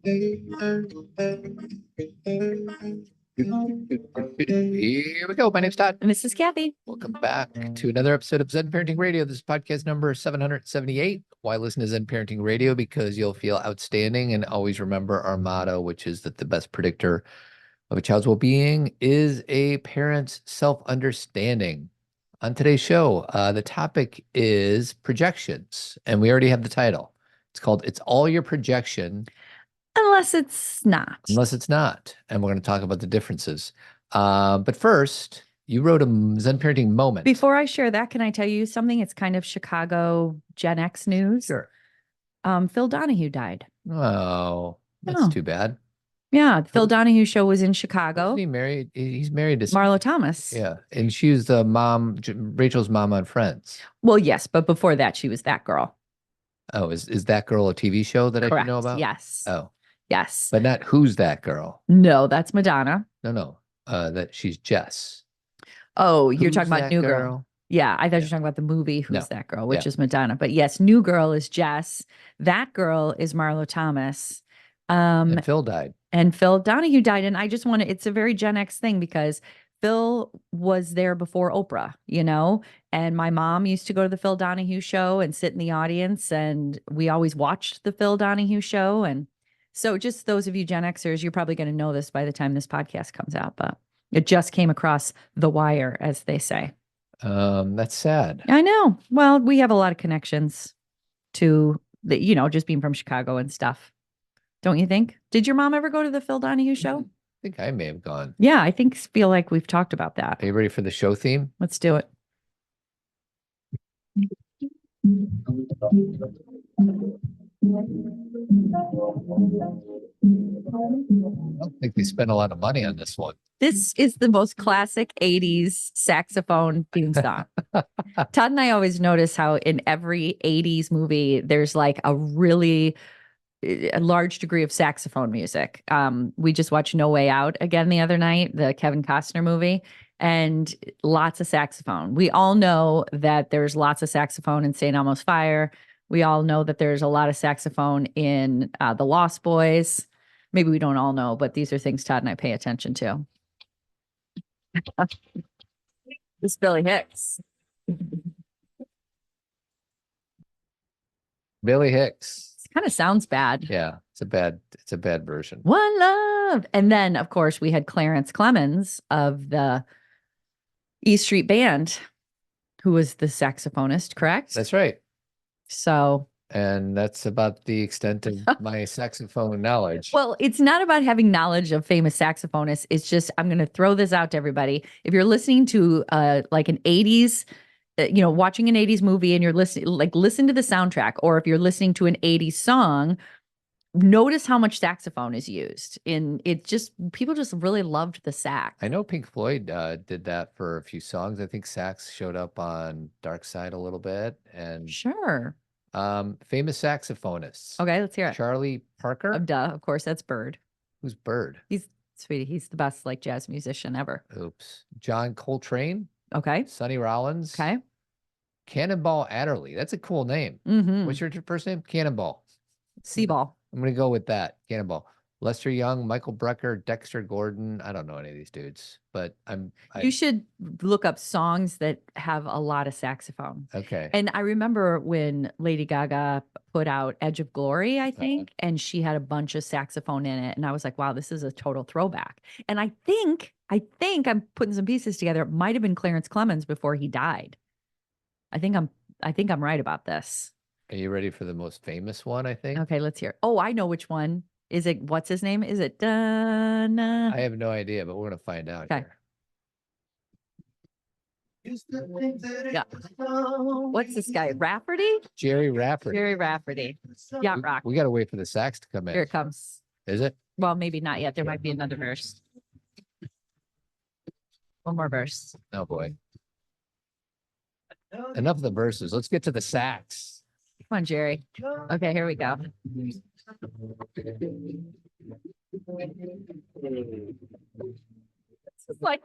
Here we go. My name's Todd. And this is Cathy. Welcome back to another episode of Zen Parenting Radio. This is podcast number 778. Why listen to Zen Parenting Radio? Because you'll feel outstanding, and always remember our motto, which is that the best predictor of a child's well-being is a parent's self-understanding. On today's show, the topic is projections, and we already have the title. It's called It's All Your Projection. Unless it's not. Unless it's not. And we're going to talk about the differences. But first, you wrote a Zen Parenting moment. Before I share that, can I tell you something? It's kind of Chicago Gen X news. Sure. Phil Donahue died. Oh, that's too bad. Yeah, the Phil Donahue show was in Chicago. Isn't he married? He's married to Marlo Thomas. Yeah, and she was the mom, Rachel's mom on Friends. Well, yes, but before that, she was That Girl. Oh, is That Girl a TV show that Correct. I should know about? Yes. Oh. Yes. But not Who's That Girl? No, that's Madonna. No. That she's Jess. Oh, you're Who's talking about That New Girl. Yeah, I thought you were talking about the movie Who's That Girl, which is Madonna. But yes, New Girl is Jess. That Girl is Marlo Thomas. And Phil died. And Phil Donahue died. And I just want to, it's a very Gen X thing because Phil was there before Oprah, you know, and my mom used to go to the Phil Donahue show and sit in the audience, and we always watched the Phil Donahue show. And so just those of you Gen Xers, you're probably going to know this by the time this podcast comes out, but it just came across the wire, as they say. That's sad. I know. Well, we have a lot of connections to the, you know, just being from Chicago and stuff. Don't you think? Did your mom ever go to the Phil Donahue show? I think I may have gone. Yeah, I feel like we've talked about that. Are you ready for the show theme? Let's do it. I don't think they spent a lot of money on this one. This is the most classic 80s saxophone theme song. Todd and I always notice how in every 80s movie, there's like a large degree of saxophone music. We just watched No Way Out again the other night, the Kevin Costner movie, and lots of saxophone. We all know that there's lots of saxophone in St. Elmo's Fire. We all know that there's a lot of saxophone in The Lost Boys. Maybe we don't all know, but these are things Todd and I pay attention to. This is Billy Hicks. Billy Hicks. It kind of sounds bad. Yeah, it's a bad version. One Love. And then, of course, we had Clarence Clemens of the E Street Band, who was the saxophonist, correct? That's right. So. And that's about the extent of my saxophone knowledge. Well, it's not about having knowledge of famous saxophonists. It's just, I'm going to throw this out to everybody. If you're listening to like an 80s, watching an 80s movie and you're listening, like listen to the soundtrack, or if you're listening to an 80s song, notice how much saxophone is used. People just really loved the sax. I know Pink Floyd did that for a few songs. I think sax showed up on Dark Side a little bit. And sure. Famous saxophonists. Okay, let's hear it. Charlie Parker. Duh, of course, that's Bird. Who's Bird? He's sweetie. He's the best like jazz musician ever. Oops. John Coltrane. Okay. Sonny Rollins. Okay. Cannonball Adderley. That's a cool name. Mm-hmm. What's your first name? Cannonball. Seaball. I'm going to go with that. Cannonball. Lester Young, Michael Brecker, Dexter Gordon. I don't know any of these dudes, but you should look up songs that have a lot of saxophone. Okay. And I remember when Lady Gaga put out Edge of Glory, I think, and she had a bunch of saxophone in it. And I was like, wow, this is a total throwback. And I think I'm putting some pieces together. It might have been Clarence Clemens before he died. I think I'm right about this. Are you ready for the most famous one, I think? Okay, let's hear it. Oh, I know which one. Is it, what's his name? Is it Donna? I have no idea, but we're going to find out here. Yeah. What's this guy? Rafferty? Jerry Rafferty. Jerry Rafferty. Yacht Rock. We got to wait for the sax to come in. Here it comes. Is it? Well, maybe not yet. There might be another verse. One more verse. Oh, boy. Enough of the verses. Let's get to the sax. Come on, Jerry. Okay, here we go. This is like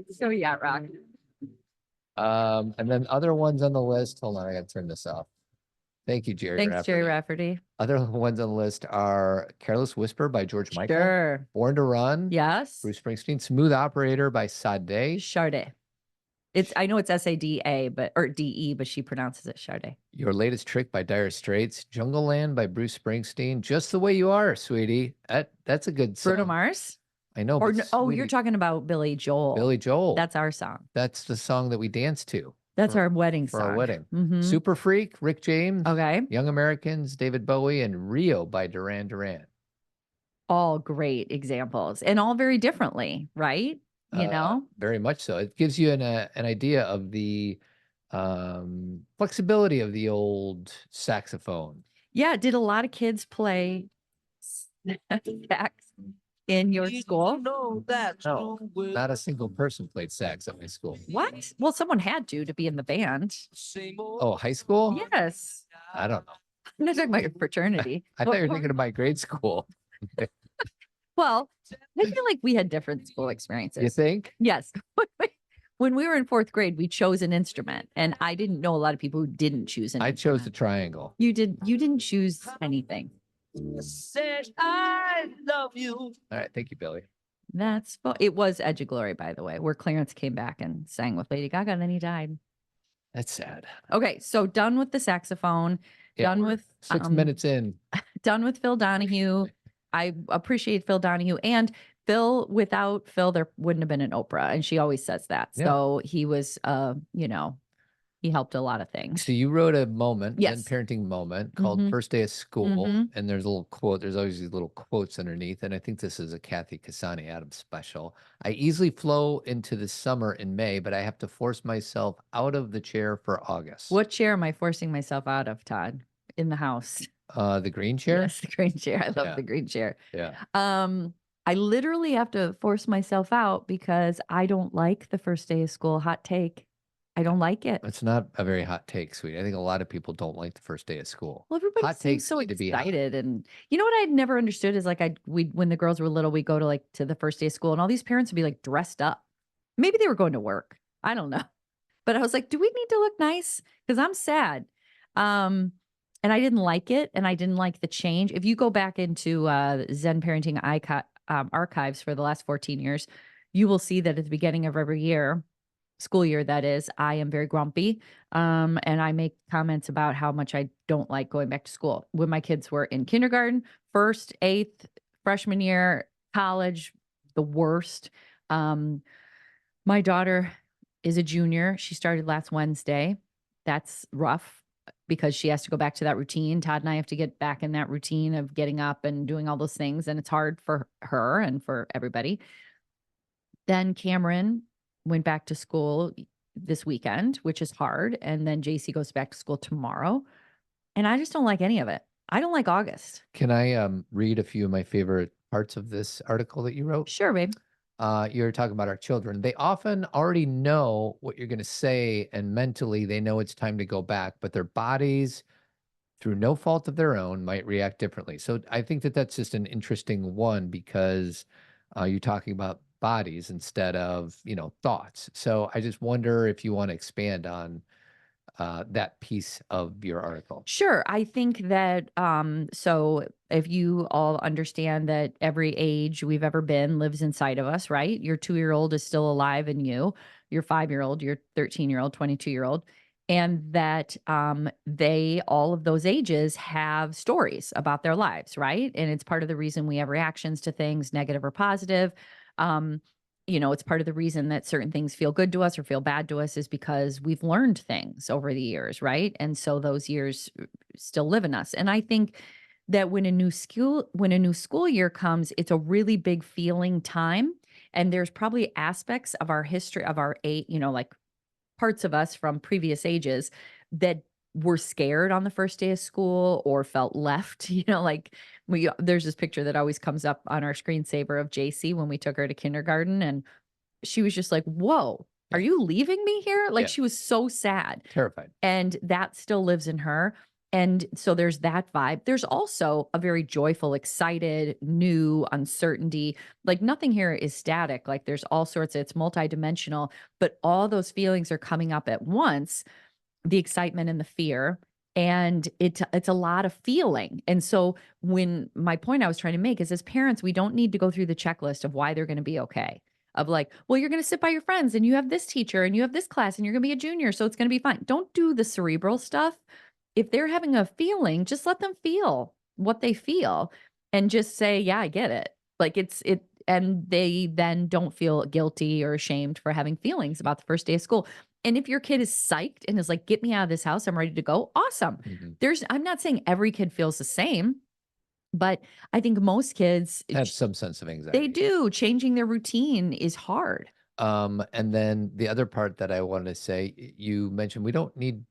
so yacht rock. And then other ones on the list. Hold on, I gotta turn this off. Thank you, Jerry Thanks, Jerry Rafferty. Rafferty. Other ones on the list are Careless Whisper by George Michael. Sure. Born to Run. Yes. Bruce Springsteen. Smooth Operator by Sade. Sade. I know it's Sada, or DE, but she pronounces it Sade. Your Latest Trick by Dire Straits. Jungle Land by Bruce Springsteen. Just the Way You Are, Sweetie. That's a good song. Bruno Mars? I know. Or but you're talking about Billy Joel. Billy Joel. That's our song. That's the song that we dance to. That's our wedding song. For our wedding. Mm-hmm. Super Freak, Rick James. Okay. Young Americans, David Bowie, and Rio by Duran Duran. All great examples, and all very differently, right? You know? Very much so. It gives you an idea of the flexibility of the old saxophone. Yeah. Did a lot of kids play sax in your school? No, not a single person played sax at my school. What? Well, someone had to be in the band. Oh, high school? Yes. I don't know. I'm not talking about your fraternity. I thought you were thinking of my grade school. Well, I feel like we had different school experiences. You think? Yes. When we were in fourth grade, we chose an instrument, and I didn't know a lot of people who didn't choose an I instrument. chose the triangle. You did. You didn't choose anything. Said I love you. All right. Thank you, Billy. It was Edge of Glory, by the way, where Clarence came back and sang with Lady Gaga, and then he died. That's sad. Okay, so done with the saxophone. Yeah, done with 6 minutes in. Done with Phil Donahue. I appreciate Phil Donahue, and Phil. Without Phil, there wouldn't have been an Oprah, and she always says that. Yeah. So he was, he helped a lot of things. So you wrote a moment, Yes. Zen parenting moment called Mhm. First Day of School. Mhm. And there's a little quote. There's always these little quotes underneath. And I think this is a Kathy Kasani Adams special. I easily flow into the summer in May, but I have to force myself out of the chair for August. What chair am I forcing myself out of, Todd? In the house. The green chair? Yes, the green chair. I love Yeah. the green chair. Yeah. I literally have to force myself out because I don't like the first day of school. Hot take. I don't like it. It's not a very hot take, sweetie. I think a lot of people don't like the first day of school. Well, everybody Hot seems takes so need to be hot. excited, and you know what I'd never understood is like when the girls were little, we go to the first day of school, and all these parents would be like dressed up. Maybe they were going to work. I don't know, but I was like, do we need to look nice? Because I'm sad, and I didn't like it, and I didn't like the change. If you go back into Zen Parenting archives for the last 14 years, you will see that at the beginning of every year. School year, that is, I am very grumpy. And I make comments about how much I don't like going back to school. When my kids were in kindergarten, first, eighth, freshman year, college, the worst. My daughter is a junior. She started last Wednesday. That's rough because she has to go back to that routine. Todd and I have to get back in that routine of getting up and doing all those things. And it's hard for her and for everybody. Then Cameron went back to school this weekend, which is hard. And then JC goes back to school tomorrow. And I just don't like any of it. I don't like August. Can I read a few of my favorite parts of this article that you wrote? Sure, babe. You're talking about our children. They often already know what you're going to say, and mentally they know it's time to go back, but their bodies, through no fault of their own, might react differently. So I think that that's just an interesting one because you're talking about bodies instead of, thoughts. So I just wonder if you want to expand on that piece of your article. Sure. I think that, so if you all understand that every age we've ever been lives inside of us, right? Your 2-year-old is still alive in you, your 5-year-old, your 13-year-old, 22-year-old, and that all of those ages have stories about their lives, right? And it's part of the reason we have reactions to things, negative or positive. It's part of the reason that certain things feel good to us or feel bad to us is because we've learned things over the years, right? And so those years still live in us. And I think that when a new school year comes, it's a really big feeling time. And there's probably aspects of our history, of our age, like parts of us from previous ages that were scared on the first day of school or felt left, there's this picture that always comes up on our screensaver of JC when we took her to kindergarten. And she was just like, whoa, are you leaving me here? Like she was so sad. Terrified. And that still lives in her. And so there's that vibe. There's also a very joyful, excited, new uncertainty. Like nothing here is static. Like there's all sorts, it's multidimensional, but all those feelings are coming up at once. The excitement and the fear. And it's a lot of feeling. And so when my point I was trying to make is, as parents, we don't need to go through the checklist of why they're going to be okay. Of like, well, you're going to sit by your friends and you have this teacher and you have this class and you're going to be a junior, so it's going to be fine. Don't do the cerebral stuff. If they're having a feeling, just let them feel what they feel and just say, yeah, I get it. Like and they then don't feel guilty or ashamed for having feelings about the first day of school. And if your kid is psyched and is like, get me out of this house, I'm ready to go. Awesome. I'm not saying every kid feels the same, but I think most kids have some sense of anxiety. They do. Changing their routine is hard. And then the other part that I wanted to say, you mentioned we don't need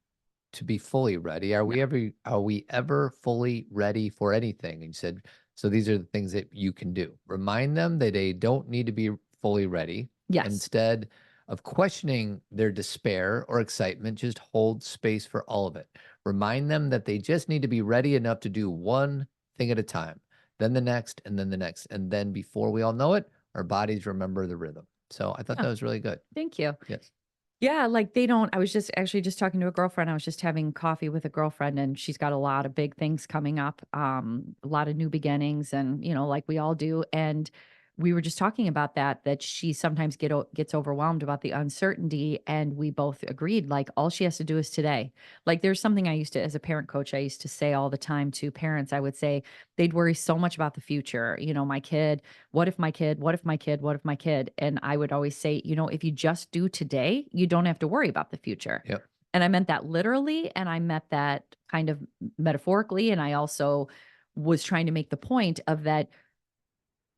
to be fully ready. Are we ever fully ready for anything? And you said, so these are the things that you can do. Remind them that they don't need to be fully ready. Yes. Instead of questioning their despair or excitement, just hold space for all of it. Remind them that they just need to be ready enough to do one thing at a time, then the next, and then the next. And then before we all know it, our bodies remember the rhythm. So I thought that was really good. Thank you. Yes. Yeah, like I was just talking to a girlfriend. I was just having coffee with a girlfriend and she's got a lot of big things coming up, a lot of new beginnings and, like we all do. And we were just talking about that she sometimes gets overwhelmed about the uncertainty. And we both agreed, like, all she has to do is today. Like, there's something I used to, as a parent coach, I used to say all the time to parents. I would say they'd worry so much about the future. My kid, what if my kid, what if my kid, what if my kid? And I would always say, if you just do today, you don't have to worry about the future. Yep. And I meant that literally. And I meant that kind of metaphorically. And I also was trying to make the point of that.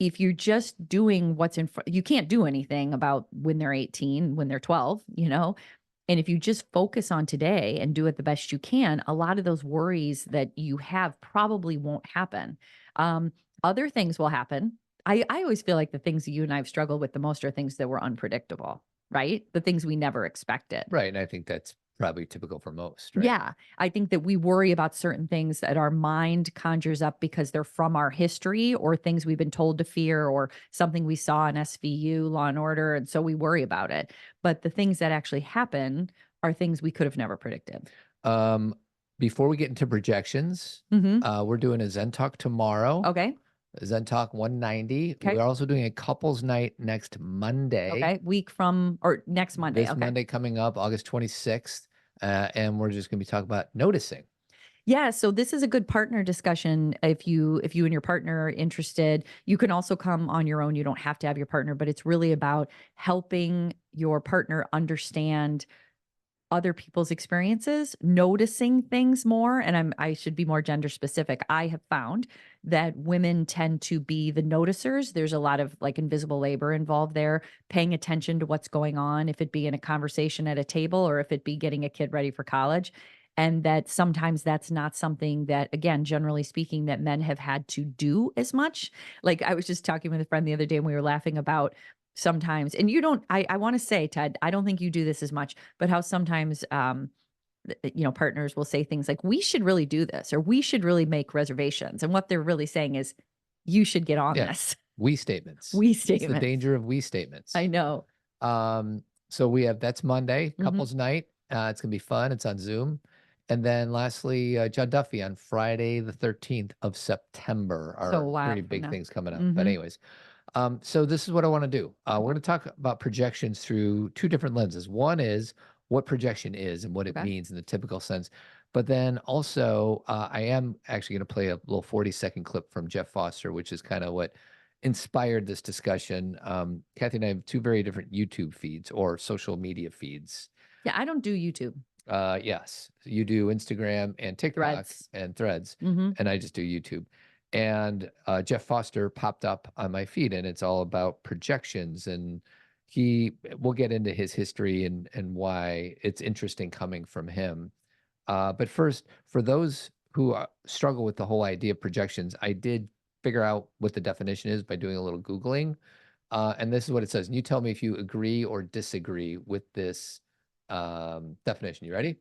If you're just doing what's in front, you can't do anything about when they're 18, when they're 12, And if you just focus on today and do it the best you can, a lot of those worries that you have probably won't happen. Other things will happen. I always feel like the things that you and I have struggled with the most are things that were unpredictable, right? The things we never expected. Right. And I think that's probably typical for most, right? Yeah. I think that we worry about certain things that our mind conjures up because they're from our history or things we've been told to fear or something we saw in SVU, Law and Order. And so we worry about it. But the things that actually happen are things we could have never predicted. Before we get into projections, we're doing a Zen Talk tomorrow. Okay. Zen Talk 190. Okay. We're also doing a couples night next Monday. Okay. Next Monday. This Monday coming up, August 26th. And we're just going to be talking about noticing. Yeah. So this is a good partner discussion. If you and your partner are interested, you can also come on your own. You don't have to have your partner, but it's really about helping your partner understand other people's experiences, noticing things more. And I should be more gender specific. I have found that women tend to be the noticers. There's a lot of like invisible labor involved there, paying attention to what's going on, if it be in a conversation at a table or if it be getting a kid ready for college. And that sometimes that's not something that, again, generally speaking, that men have had to do as much. Like I was just talking with a friend the other day and we were laughing about sometimes, and I want to say, Ted, I don't think you do this as much, but how sometimes, partners will say things like, we should really do this, or we should really make reservations. And what they're really saying is, you should get on this. We statements. We It's statements. the danger of we statements. I know. So that's Monday, couples night. It's going to be fun. It's on Zoom. And then lastly, John Duffy on Friday, the 13th of September are pretty big things coming up. But anyways, so this is what I want to do. We're going to talk about projections through two different lenses. One is what projection is and what it means in the typical sense. But then also, I am actually going to play a little 40-second clip from Jeff Foster, which is kind of what inspired this discussion. Cathy and I have two very different YouTube feeds or social media feeds. Yeah, I don't do YouTube. Yes, you do Instagram and TikTok and Threads, and I just do YouTube. And Jeff Foster popped up on my feed, and it's all about projections. And we'll get into his history and why it's interesting coming from him. But first, for those who struggle with the whole idea of projections, I did figure out what the definition is by doing a little Googling. And this is what it says. And you tell me if you agree or disagree with this definition. You ready?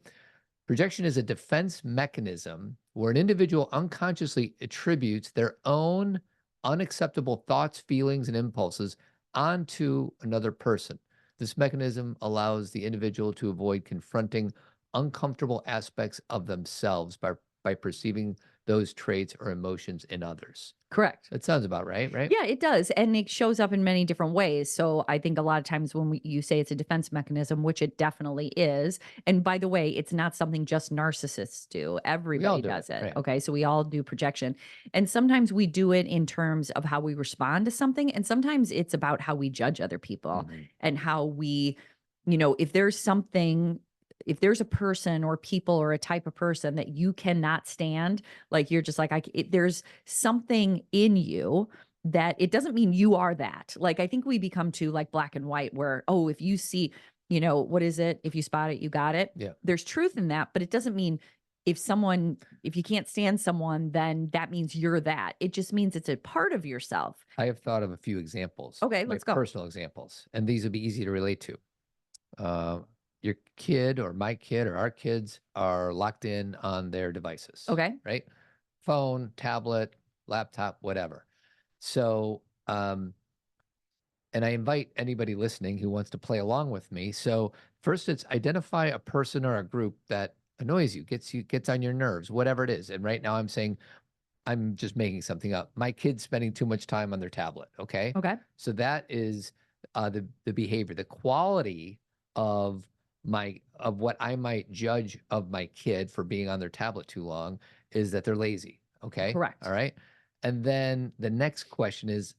Projection is a defense mechanism where an individual unconsciously attributes their own unacceptable thoughts, feelings, and impulses onto another person. This mechanism allows the individual to avoid confronting uncomfortable aspects of themselves by perceiving those traits or emotions in others. Correct. That sounds about right, right? Yeah, it does. And it shows up in many different ways. So I think a lot of times when you say it's a defense mechanism, which it definitely is. And by the way, it's not something just narcissists do. Everybody do does it, it. right. Okay. So we all do projection. And sometimes we do it in terms of how we respond to something. And sometimes it's about how we judge other people and how we, if there's something, if there's a person or people or a type of person that you cannot stand, like you're just like, there's something in you that it doesn't mean you are that. Like, I think we become too like black and white where, oh, if you see, what is it? If you spot it, you got it. Yeah. There's truth in that, but it doesn't mean if you can't stand someone, then that means you're that. It just means it's a part of yourself. I have thought of a few examples. Okay, let's go. Personal examples. And these would be easy to relate to. Your kid or my kid or our kids are locked in on their devices. Okay. Right? Phone, tablet, laptop, whatever. So, and I invite anybody listening who wants to play along with me. So first it's identify a person or a group that annoys you, gets on your nerves, whatever it is. And right now I'm saying, I'm just making something up. My kid's spending too much time on their tablet. Okay. Okay. So that is the behavior, the quality of what I might judge of my kid for being on their tablet too long is that they're lazy. Okay. Correct. All right. And then the next question is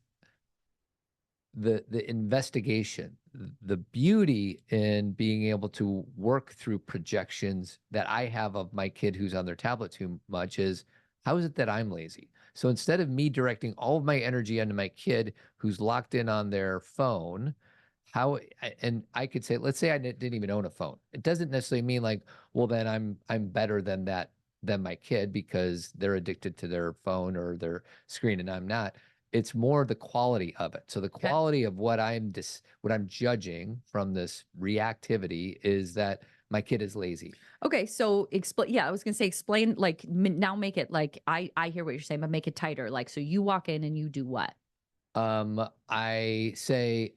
the investigation. The beauty in being able to work through projections that I have of my kid who's on their tablet too much is, how is it that I'm lazy? So instead of me directing all of my energy onto my kid who's locked in on their phone, and I could say, let's say I didn't even own a phone. It doesn't necessarily mean like, well, then I'm better than my kid because they're addicted to their phone or their screen and I'm not. It's more the quality of it. So the quality of what I'm judging from this reactivity is that my kid is lazy. Okay, so explain. Yeah, I was gonna say explain. Like now, make it like I hear what you're saying, but make it tighter. Like, so you walk in and you do what? I say,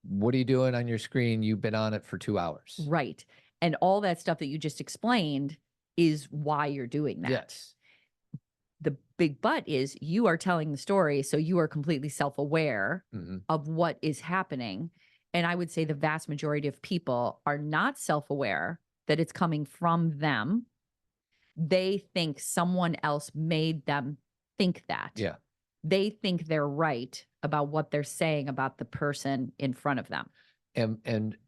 what are you doing on your screen? You've been on it for 2 hours. Right, and all that stuff that you just explained is why you're doing that. Yes. The big but is you are telling the story, so you are completely self-aware of what is happening. And I would say the vast majority of people are not self-aware that it's coming from them. They think someone else made them think that. Yeah. They think they're right about what they're saying about the person in front of them. And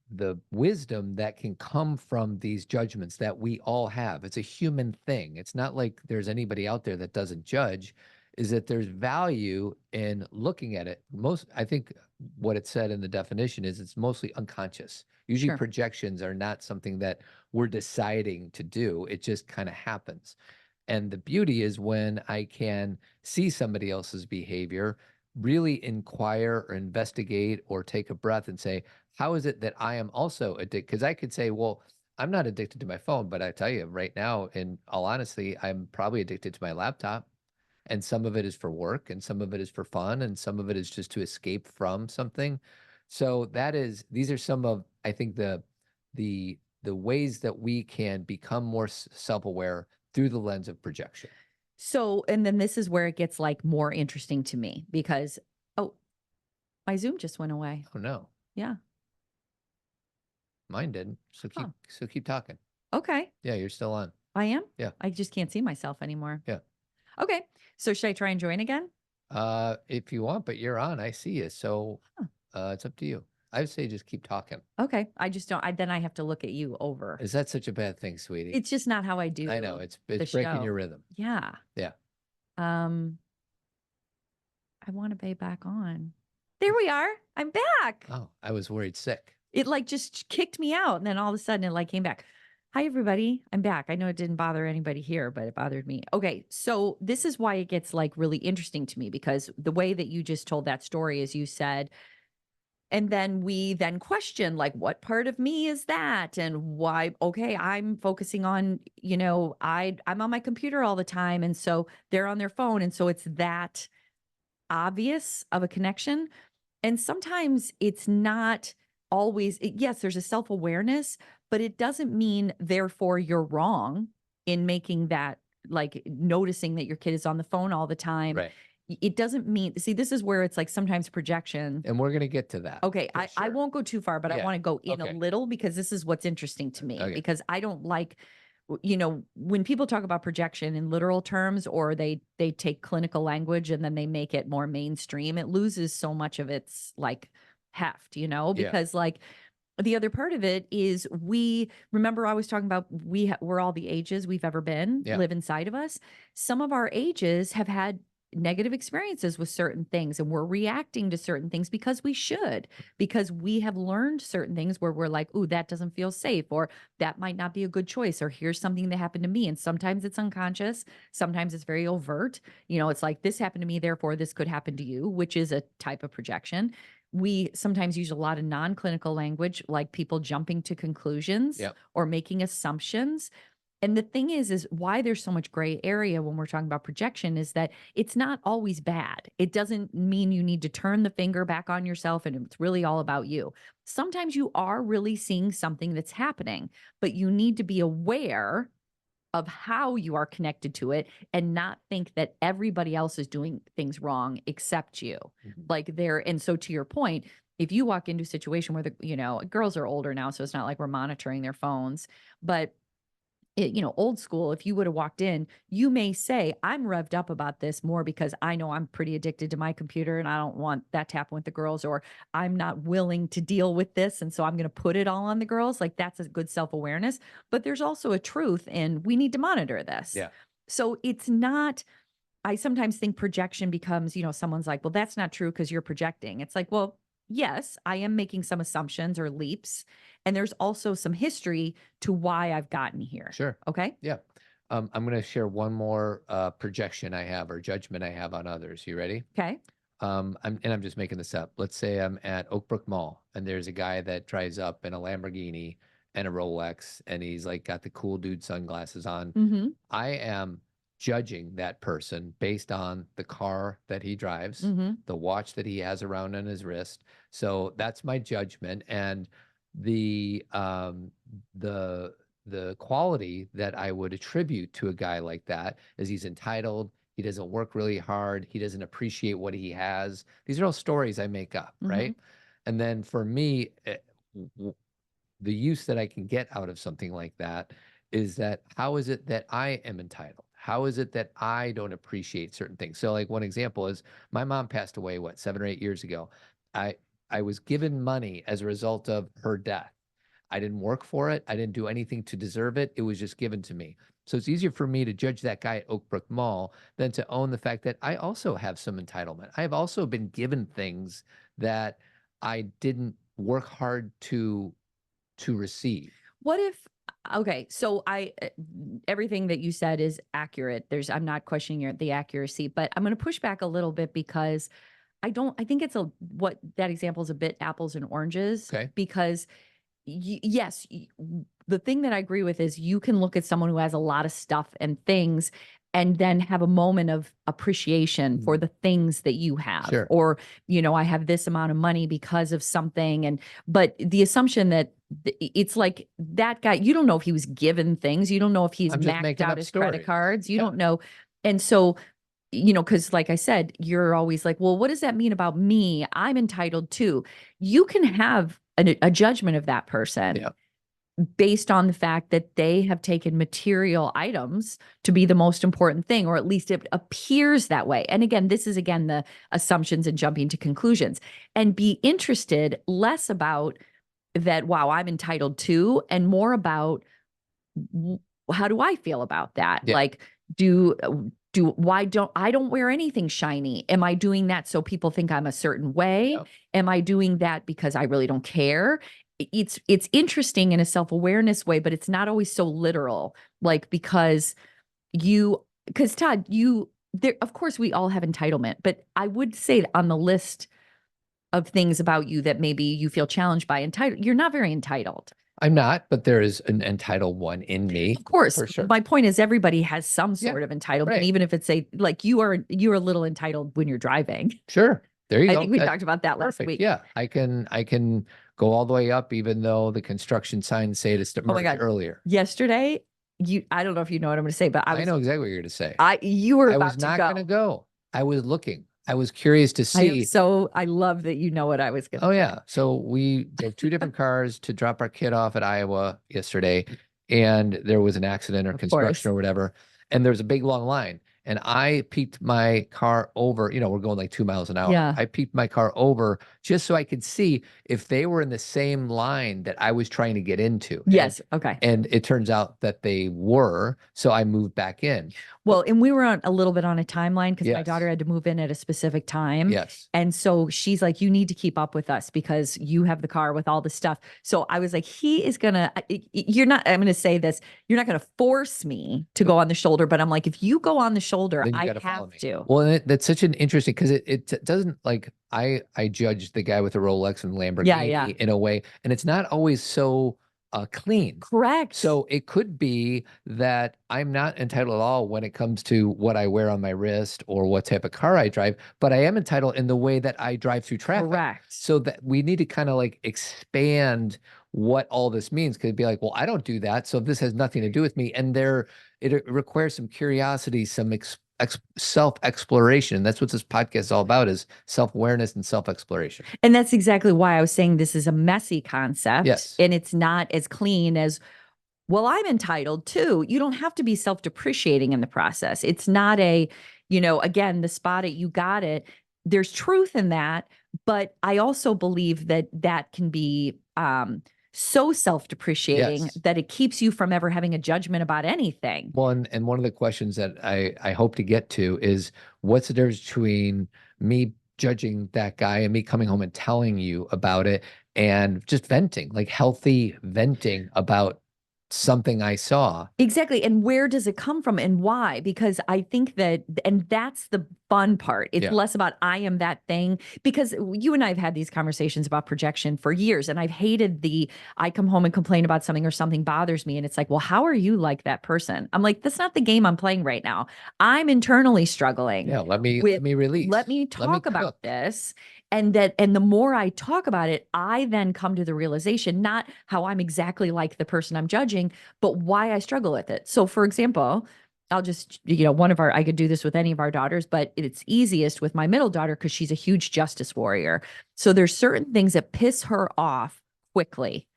the wisdom that can come from these judgments that we all have, it's a human thing. It's not like there's anybody out there that doesn't judge, is that there's value in looking at it. I think what it said in the definition is it's mostly unconscious. Usually projections are not something that we're deciding to do. It just kind of happens. And the beauty is when I can see somebody else's behavior, really inquire or investigate or take a breath and say, how is it that I am also addicted? Because I could say, well, I'm not addicted to my phone, but I tell you right now, in all honesty, I'm probably addicted to my laptop. And some of it is for work and some of it is for fun and some of it is just to escape from something. So these are some of, I think, the ways that we can become more self-aware through the lens of projection. So, and then this is where it gets like more interesting to me because, oh, my Zoom just went away. Oh no. Yeah. Mine didn't. So keep talking. Okay. Yeah, you're still on. I am? Yeah. I just can't see myself anymore. Yeah. Okay. So should I try and join again? If you want, but you're on. I see you. So it's up to you. I would say just keep talking. Okay. I just don't. Then I have to look at you over. Is that such a bad thing, sweetie? It's just not how I do. I know it's breaking your rhythm. Yeah. Yeah. I want to be back on. There we are. I'm back. Oh, I was worried sick. It like just kicked me out, and then all of a sudden it like came back. Hi, everybody. I'm back. I know it didn't bother anybody here, but it bothered me. Okay. So this is why it gets like really interesting to me, because the way that you just told that story is you said, and then we then question like, what part of me is that? And why? Okay. I'm focusing on, I'm on my computer all the time. And so they're on their phone. And so it's that obvious of a connection. And sometimes it's not always, yes, there's a self-awareness, but it doesn't mean therefore you're wrong in making that, like noticing that your kid is on the phone all the time. Right. It doesn't mean, see, this is where it's like sometimes projection. And we're going to get to that. Okay. for I sure. won't go too far, but I Yeah. want to go in Okay. a little because this is what's interesting to me, Okay. because I don't like, when people talk about projection in literal terms, or they take clinical language and then they make it more mainstream, it loses so much of its like heft, Yeah. because like the other part of it is, we remember I was talking about, we're all the ages we've ever been Yeah. live inside of us. Some of our ages have had negative experiences with certain things, and we're reacting to certain things because we should, because we have learned certain things where we're like, ooh, that doesn't feel safe, or that might not be a good choice, or here's something that happened to me. And sometimes it's unconscious, sometimes it's very overt. It's like, this happened to me, therefore this could happen to you, which is a type of projection. We sometimes use a lot of non-clinical language, like people jumping to conclusions Yep. or making assumptions. And the thing is why there's so much gray area when we're talking about projection is that it's not always bad. It doesn't mean you need to turn the finger back on yourself and it's really all about you. Sometimes you are really seeing something that's happening, but you need to be aware of how you are connected to it and not think that everybody else is doing things wrong except you. And so to your point, if you walk into a situation where girls are older now, so it's not like we're monitoring their phones, but old school, if you would have walked in, you may say, I'm revved up about this more because I know I'm pretty addicted to my computer and I don't want that to happen with the girls, or I'm not willing to deal with this. And so I'm going to put it all on the girls. Like, that's a good self-awareness, but there's also a truth and we need to monitor this. Yeah. So it's not, I sometimes think projection becomes, someone's like, well, that's not true because you're projecting. It's like, well, yes, I am making some assumptions or leaps. And there's also some history to why I've gotten here. Sure. Okay. Yeah. I'm going to share one more projection I have, or judgment I have on others. You ready? Okay. I'm just making this up. Let's say I'm at Oakbrook Mall and there's a guy that drives up in a Lamborghini and a Rolex, and he's like got the cool dude sunglasses on. Mm-hmm. I am judging that person based on the car that he drives, Mm-hmm. the watch that he has around on his wrist. So that's my judgment. And the quality that I would attribute to a guy like that is he's entitled. He doesn't work really hard. He doesn't appreciate what he has. These are all stories I make up, Mm-hmm. right? And then for me, the use that I can get out of something like that is that, how is it that I am entitled? How is it that I don't appreciate certain things? So like one example is my mom passed away, 7 or 8 years ago. I was given money as a result of her death. I didn't work for it. I didn't do anything to deserve it. It was just given to me. So it's easier for me to judge that guy at Oakbrook Mall than to own the fact that I also have some entitlement. I have also been given things that I didn't work hard to receive. What if, okay, so everything that you said is accurate. I'm not questioning the accuracy, but I'm going to push back a little bit because I think what that example is a bit apples and oranges. Okay. Because yes, the thing that I agree with is you can look at someone who has a lot of stuff and things and then have a moment of appreciation for the things that you have. Sure. Or, I have this amount of money because of something. But the assumption that it's like that guy, you don't know if he was given things. You don't know if he's I'm just maxed making out up his stories. credit cards. You Yeah. don't know. And so, because like I said, you're always like, well, what does that mean about me? I'm entitled to. You can have a judgment of that person. Yeah. Based on the fact that they have taken material items to be the most important thing, or at least it appears that way. And again, this is the assumptions and jumping to conclusions, and be interested less about that, wow, I'm entitled to, and more about how do I feel about that? Yeah. Like, why don't I don't wear anything shiny? Am I doing that so people think I'm a certain way? Yeah. Am I doing that because I really don't care? It's interesting in a self-awareness way, but it's not always so literal. Like, because Todd, of course we all have entitlement, but I would say that on the list of things about you that maybe you feel challenged by, you're not very entitled. I'm not, but there is an entitled one in me. Of course. For sure. My point is everybody has some sort of entitlement, right. even if it's like you're a little entitled when you're driving. Sure. There you go. I think we talked about that last week. Yeah. I can go all the way up, even though the construction signs say to Oh my merge God. earlier. Yesterday, I don't know if you know what I'm going to say, but I know exactly what you're going to say. You were I about was to not go. going to go. I was looking. I was curious to see. I love that you know what I was going to Oh say. yeah. So we drove 2 different cars to drop our kid off at Iowa yesterday, and there was an accident or construction or whatever, and there was a big long line. And I peeked my car over, we're going like 2 miles an hour. Yeah. I peeked my car over just so I could see if they were in the same line that I was trying to get into. Yes. Okay. And it turns out that they were, so I moved back in. Well, and we were on a little bit on a timeline because my Yes. daughter had to move in at a specific time. Yes. And so she's like, you need to keep up with us because you have the car with all the stuff. So I was like, I'm going to say this, you're not going to force me to go on the shoulder, but I'm like, if you go on the shoulder, Then you I gotta follow have me. to. Well, and that's such an interesting, because it doesn't, like, I judge the guy with the Rolex and Lamborghini in a way, and it's not always so clean. Correct. So it could be that I'm not entitled at all when it comes to what I wear on my wrist or what type of car I drive, but I am entitled in the way that I drive through traffic. Correct. So that we need to kind of like expand what all this means. Could be like, well, I don't do that, so this has nothing to do with me. And it requires some curiosity, some self-exploration. That's what this podcast is all about, is self-awareness and self-exploration. And that's exactly why I was saying this is a messy concept. Yes. And it's not as clean as, well, I'm entitled too. You don't have to be self-depreciating in the process. It's not again, the spot it, you got it. There's truth in that. But I also believe that can be so self-depreciating that it keeps you from ever having a judgment about anything. Well, and one of the questions that I hope to get to is, what's the difference between me judging that guy and me coming home and telling you about it and just venting, like healthy venting about something I saw. Exactly. And where does it come from and why? Because I think and that's the fun part. It's less about I am that thing, because you and I have had these conversations about projection for years. And I've hated I come home and complain about something or something bothers me. And it's like, well, how are you like that person? I'm like, that's not the game I'm playing right now. I'm internally struggling. Yeah. Let me release. Let me talk about this. And the more I talk about it, I then come to the realization, not how I'm exactly like the person I'm judging, but why I struggle with it. So for example, I'll just, I could do this with any of our daughters, but it's easiest with my middle daughter because she's a huge justice warrior. So there's certain things that piss her off quickly.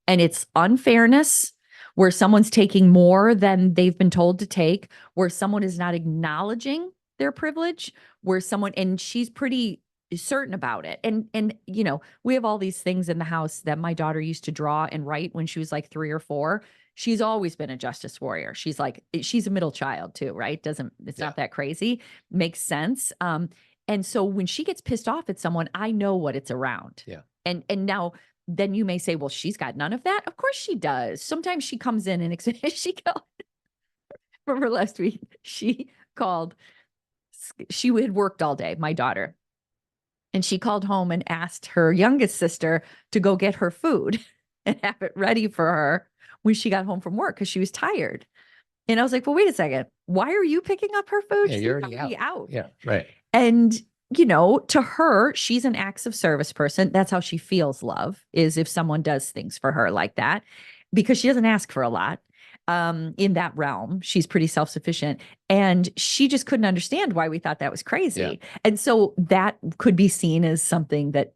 And it's unfairness, where someone's taking more than they've been told to take, where someone is not acknowledging their privilege, and she's pretty certain about it. And we have all these things in the house that my daughter used to draw and write when she was like 3 or 4. She's always been a justice warrior. She's a middle child too, right? It's not that crazy. Makes sense. And so when she gets pissed off at someone, I know what it's around. Yeah. And now then you may say, well, she's got none of that. Of course she does. Sometimes she comes in and remember last week, she had worked all day, my daughter. And she called home and asked her youngest sister to go get her food and have it ready for her when she got home from work because she was tired. And I was like, well, wait a second. Why are you picking up her food? Yeah, She's you're already out. Yeah, right. And, to her, she's an acts of service person. That's how she feels love, is if someone does things for her like that, because she doesn't ask for a lot. In that realm, she's pretty self-sufficient, and she just couldn't understand why we thought that was crazy. Yeah. And so that could be seen as something that,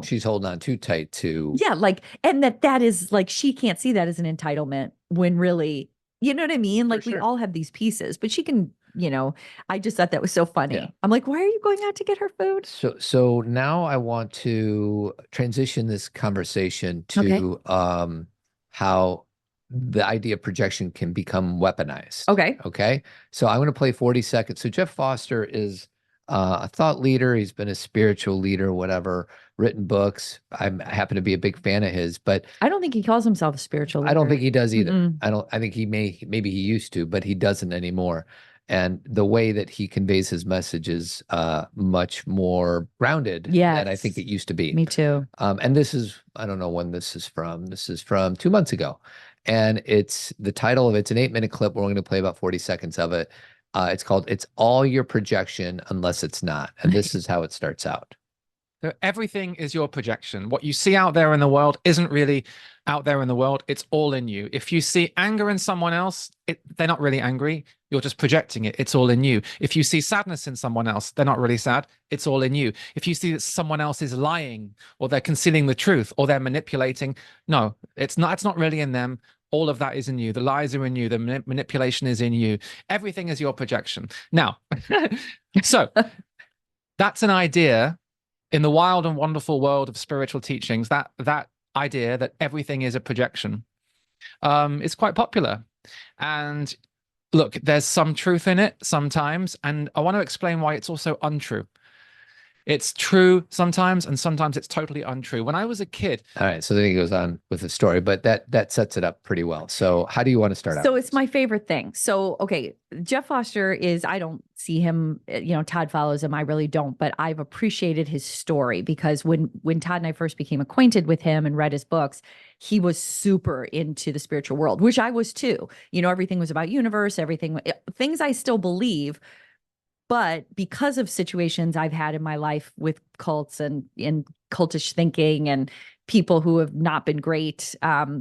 she's holding on too tight to. Yeah. And that is like, she can't see that as an entitlement when really, you know what I mean? Like we all have these pieces, but she can, I just thought that was so funny. Yeah. I'm like, why are you going out to get her food? So now I want to transition this conversation to how the idea of projection can become weaponized. Okay. So I'm going to play 40 seconds. So Jeff Foster is a thought leader. He's been a spiritual leader, whatever, written books. I happen to be a big fan of his, but I don't think he calls himself a spiritual leader. I don't think he does either. I think maybe he used to, but he doesn't anymore. And the way that he conveys his message is much more grounded than I think it used to be. Me too. And this is, I don't know when this is from. This is from 2 months ago. And the title of it's an 8-minute clip. We're going to play about 40 seconds of it. It's called "It's All Your Projection Unless It's Not." And this is how it starts out. So everything is your projection. What you see out there in the world isn't really out there in the world. It's all in you. If you see anger in someone else, they're not really angry. You're just projecting it. It's all in you. If you see sadness in someone else, they're not really sad. It's all in you. If you see that someone else is lying or they're concealing the truth or they're manipulating, no, it's not really in them. All of that is in you. The lies are in you. The manipulation is in you. Everything is your projection. Now, so that's an idea in the wild and wonderful world of spiritual teachings. That idea that everything is a projection is quite popular. And look, there's some truth in it sometimes. And I want to explain why it's also untrue. It's true sometimes, and sometimes it's totally untrue. When I was a kid. All right. So then he goes on with the story, but that sets it up pretty well. So how do you want to start out? So it's my favorite thing. So, okay, Jeff Foster is, I don't see him, Todd follows him. I really don't, but I've appreciated his story because when Todd and I first became acquainted with him and read his books, he was super into the spiritual world, which I was too. Everything was about universe, things I still believe. But because of situations I've had in my life with cults and cultish thinking and people who have not been great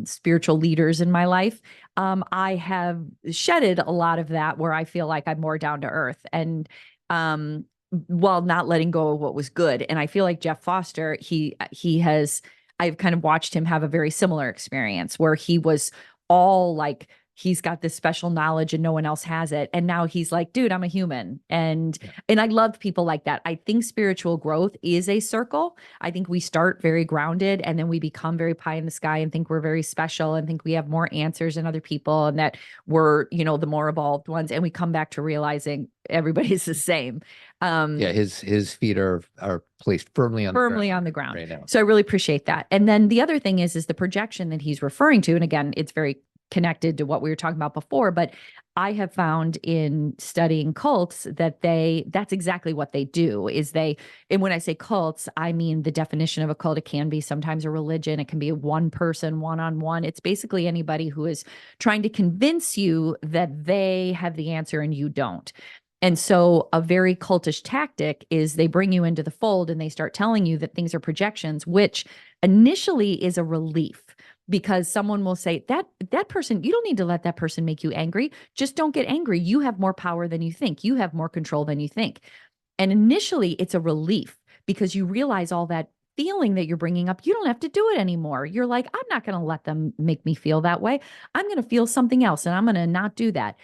spiritual leaders in my life, I have shedded a lot of that where I feel like I'm more down to earth and while not letting go of what was good. And I feel like Jeff Foster, I've kind of watched him have a very similar experience where he was all like, he's got this special knowledge and no one else has it. And now he's like, dude, I'm a human. And I love people like that. I think spiritual growth is a circle. I think we start very grounded and then we become very pie in the sky and think we're very special and think we have more answers than other people and that we're, the more evolved ones. And we come back to realizing everybody's the same. His feet are placed firmly on the ground right now. So I really appreciate that. And then the other thing is the projection that he's referring to. And again, it's very connected to what we were talking about before, but I have found in studying cults that that's exactly what they do and when I say cults, I mean the definition of a cult. It can be sometimes a religion. It can be one person, one-on-one. It's basically anybody who is trying to convince you that they have the answer and you don't. And so a very cultish tactic is they bring you into the fold and they start telling you that things are projections, which initially is a relief. Because someone will say that person, you don't need to let that person make you angry. Just don't get angry. You have more power than you think. You have more control than you think. And initially it's a relief because you realize all that feeling that you're bringing up, you don't have to do it anymore. You're like, I'm not going to let them make me feel that way. I'm going to feel something else and I'm going to not do that.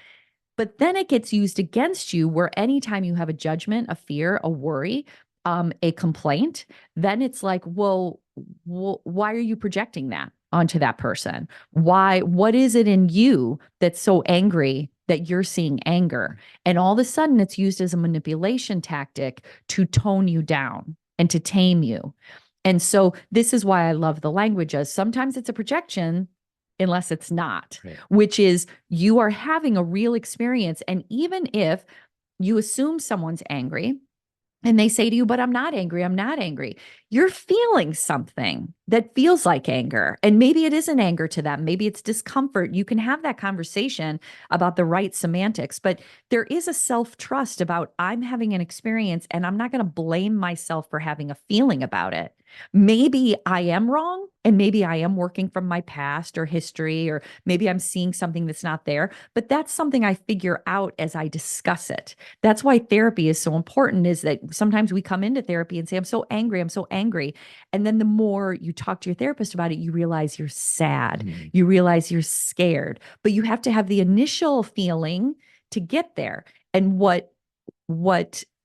But then it gets used against you where anytime you have a judgment, a fear, a worry, a complaint, then it's like, well, why are you projecting that onto that person? What is it in you that's so angry that you're seeing anger? And all of a sudden it's used as a manipulation tactic to tone you down and to tame you. And so this is why I love the languages. Sometimes it's a projection unless it's not, right. Which is you are having a real experience. And even if you assume someone's angry, and they say to you, but I'm not angry. I'm not angry. You're feeling something that feels like anger. And maybe it isn't anger to them. Maybe it's discomfort. You can have that conversation about the right semantics, but there is a self-trust about I'm having an experience and I'm not going to blame myself for having a feeling about it. Maybe I am wrong and maybe I am working from my past or history, or maybe I'm seeing something that's not there, but that's something I figure out as I discuss it. That's why therapy is so important, is that sometimes we come into therapy and say, I'm so angry. I'm so angry. And then the more you talk to your therapist about it, you realize you're sad. Mm-hmm. You realize you're scared, but you have to have the initial feeling to get there. And what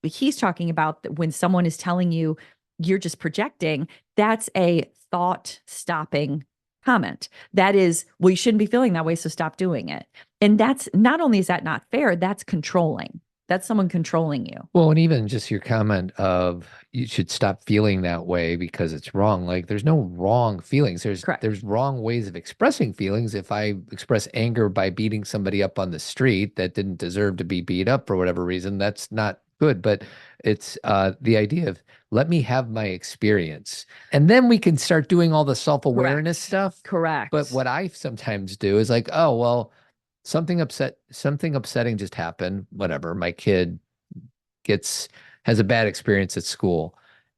he's talking about, when someone is telling you you're just projecting, that's a thought stopping comment. That is, well, you shouldn't be feeling that way, so stop doing it. And that's not only is that not fair, that's controlling. That's someone controlling you. Well, and even just your comment of you should stop feeling that way because it's wrong. Like there's no wrong feelings. There's wrong ways of expressing feelings. If I express anger by beating somebody up on the street that didn't deserve to be beat up for whatever reason, that's not good. But it's the idea of let me have my experience. And then we can start doing all the self-awareness stuff. Correct. But what I sometimes do is like, oh, well, something upsetting just happened, whatever. My kid has a bad experience at school.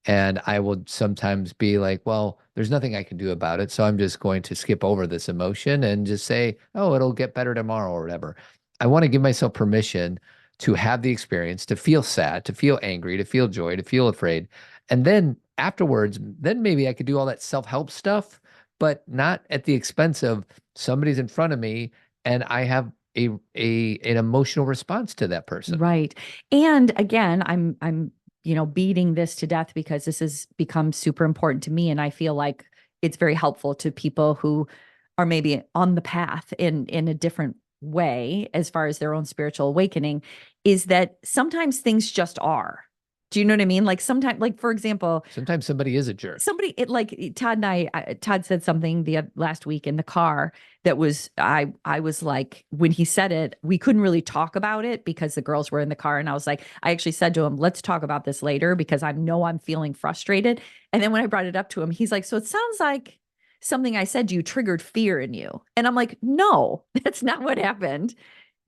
And I will sometimes be like, well, there's nothing I can do about it. So I'm just going to skip over this emotion and just say, oh, it'll get better tomorrow or whatever. I want to give myself permission to have the experience, to feel sad, to feel angry, to feel joy, to feel afraid. And then afterwards, then maybe I could do all that self-help stuff, but not at the expense of somebody's in front of me and I have an emotional response to that person. Right. And again, I'm beating this to death because this has become super important to me. And I feel like it's very helpful to people who are maybe on the path in a different way as far as their own spiritual awakening, is that sometimes things just are. Do you know what I mean? Like sometimes, like for example, sometimes somebody is a jerk. Todd and Todd said something last week in the car that was, I was like, when he said it, we couldn't really talk about it because the girls were in the car. And I was like, I actually said to him, let's talk about this later because I know I'm feeling frustrated. And then when I brought it up to him, he's like, so it sounds like something I said to you triggered fear in you. And I'm like, no, that's not what happened.